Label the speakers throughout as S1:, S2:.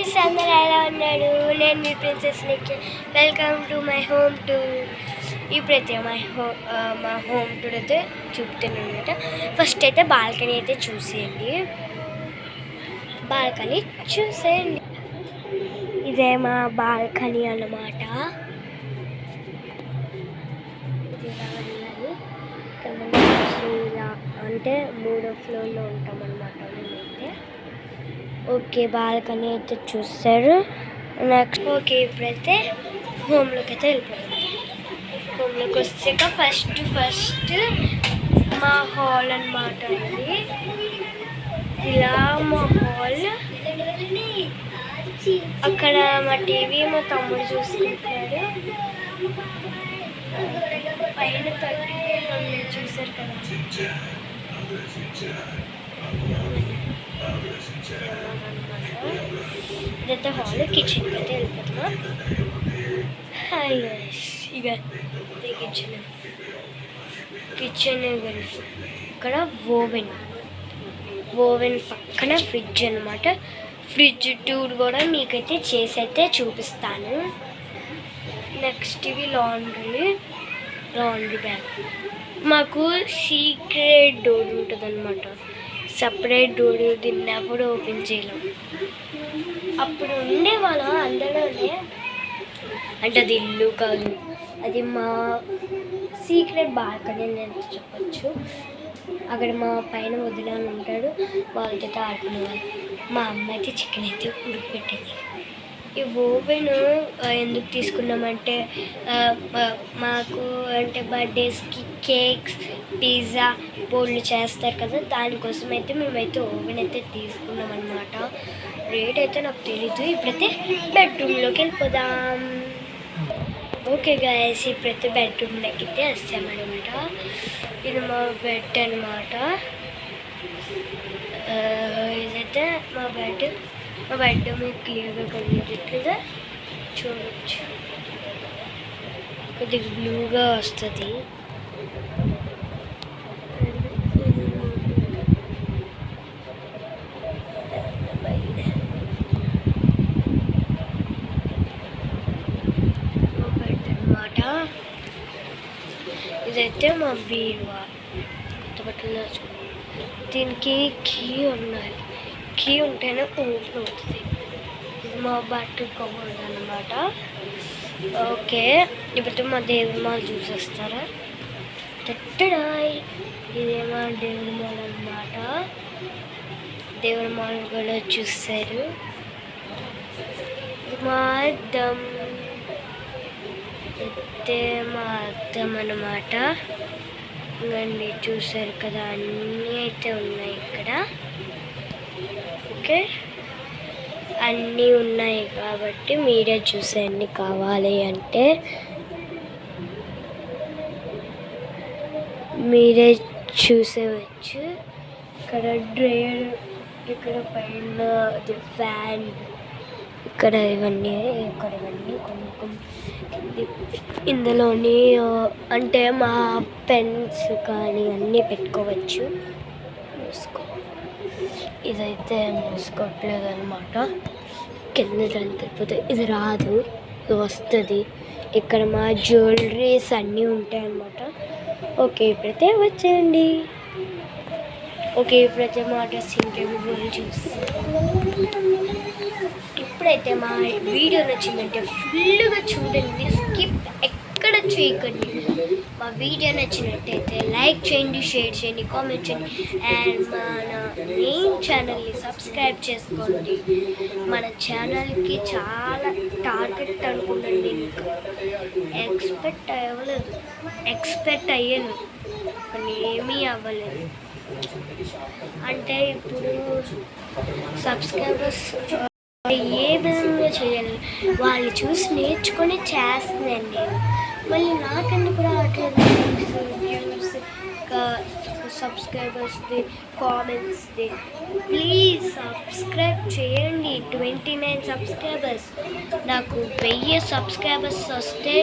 S1: Guys, అందరూ ఎలా ఉన్నాడు? నేను మీ princess Nikhil. Welcome to my home tour. ఇప్పుడైతే మా హోమ్ టూర్ అయితే చూపుతాను అనమాట. ఫస్ట్ అయితే బాల్కనీ అయితే చూసేయండి. బాల్కనీ చూసేయండి. ఇదే మా బాల్కనీ అన్నమాట. ఇలా అంటే 3వ ఫ్లోర్లో ఉంటాం అన్నమాట మేమైతే. ఓకే, బాల్కనీ అయితే చూస్తారు. నెక్స్ట్ ఓకే, ఇప్పుడైతే హోమ్లోకి అయితే వెళ్ళిపోతాం. హోమ్లోకి వచ్చాక ఫస్ట్ మా హాల్ అన్నమాట. ఇది ఇలా మా హాల్. అక్కడ మా టీవీ మా తమ్ముడు చూసుకుంటున్నాడు. పైన 30 చూసారు కదా. ఇదైతే హాల్. కిచెన్కి అయితే వెళ్ళిపోతున్నా. ఇక కిచెన్ ఇక్కడ ఓవెన్ పక్కన ఫ్రిడ్జ్ అనమాట. ఫ్రిడ్జ్ టూర్ కూడా మీకైతే చేసి అయితే చూపిస్తాను. నెక్స్ట్ ఇవి లాండ్రీ బ్యాగ్. మాకు సీక్రెట్ డోర్ ఉంటుంది అనమాట. సపరేట్ డోర్, దీన్ని ఎప్పుడు ఓపెన్ చేయలేం. అప్పుడు ఉండేవాళ్ళం అందులోనే. అంటే అది ఇల్లు కాదు, అది మా సీక్రెట్ బాల్కనీ అని చెప్పచ్చు. అక్కడ మా పైన వదిలాను ఉంటాడు, వాళ్ళతో ఆడుకునేవాళ్ళు. మా అమ్మ అయితే చికెన్ అయితే ఉడికిపెట్టేది. ఈ ఓవెన్ ఎందుకు తీసుకున్నామంటే మాకు అంటే బర్త్డేస్కి కేక్స్, పిజ్జా, బోర్డులు చేస్తారు కదా, దానికోసం అయితే మేమైతే ఓవెన్ అయితే తీసుకున్నాం అన్నమాట. రేట్ అయితే నాకు తెలీదు. ఇప్పుడైతే బెడ్రూమ్లోకి వెళ్ళిపోదాం. ఓకే గైస్, ఇప్పుడైతే బెడ్రూమ్లోకి అయితే వస్తామన్నమాట. ఇది మా బెడ్ అన్నమాట. ఇదైతే మా బెడ్ మీకు క్లియర్గా కనిపించట్లేదా? చూడవచ్చు, కొద్దిగా బ్లూగా వస్తుంది. ఇదైతే మా బీరువా. కొత్త బట్టలు దీనికి కీ ఉన్నాయి. కీ ఉంటేనే ఓపెన్ అవుతుంది. ఇది మా బట్టలు కబోర్డ్ అన్నమాట. ఓకే, ఇప్పుడు మా దేవుడి మాల చూసేస్తారా? ఇదేమో దేవుడి మాల అన్నమాట. దేవుడి మాల కూడా చూస్తారు. మా అద్దం అయితే మా అద్దం అన్నమాట. ఇంకండి చూసారు కదా, అన్నీ అయితే ఉన్నాయి ఇక్కడ. ఓకే, అన్నీ ఉన్నాయి కాబట్టి మీరే చూసేయండి. కావాలి అంటే మీరే చూసేవచ్చు. ఇక్కడ డ్రైయర్, ఇక్కడ పైన ఫ్యాన్, ఇక్కడ ఇవన్నీ కొన్ని ఇందులోని అంటే మా పెన్స్ కానీ అన్నీ పెట్టుకోవచ్చు. ఇదైతే మూసుకోవట్లేదు అనమాట. కింద దానికి వెళ్ళిపోతే ఇది రాదు, ఇది వస్తుంది. ఇక్కడ మా జ్యువెలరీస్ అన్నీ ఉంటాయి అన్నమాట. ఓకే, ఇప్పుడైతే వచ్చేయండి. ఓకే, ఇప్పుడైతే మా డ్రెస్సింగ్ టేబుల్ ఇప్పుడైతే మా వీడియో నచ్చిందంటే ఫుల్గా చూడండి, స్కిప్ ఎక్కడ చేయకండి. మా వీడియో నచ్చినట్టయితే లైక్ చేయండి, షేర్ చేయండి, కామెంట్ చేయండి. అండ్ మన మెయిన్ ఛానల్ని సబ్స్క్రైబ్ చేసుకోండి. మన ఛానల్కి చాలా టార్గెట్ అనుకున్నాను. ఇంకా ఎక్స్పెక్ట్ అయ్యాను కానీ ఏమీ అవ్వలేదు. అంటే ఇప్పుడు సబ్స్క్రైబర్స్ ఏ విధంగా చేయాలి వాళ్ళు చూసి నేర్చుకొని చేస్తున్నాను నేను. మళ్ళీ నాకెందుకు రావట్లేదు వ్యూస్, సబ్స్క్రైబర్స్ది, కామెంట్స్ది? ప్లీజ్ సబ్స్క్రైబ్ చేయండి. 29 సబ్స్క్రైబర్స్. నాకు 1000 సబ్స్క్రైబర్స్ వస్తే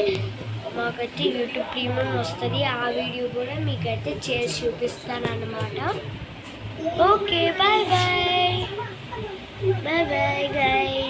S1: మాకైతే యూట్యూబ్ ప్రీమియం వస్తుంది. ఆ వీడియో కూడా మీకైతే చేసి చూపిస్తాను అన్నమాట. Okay, bye bye. Bye bye guys.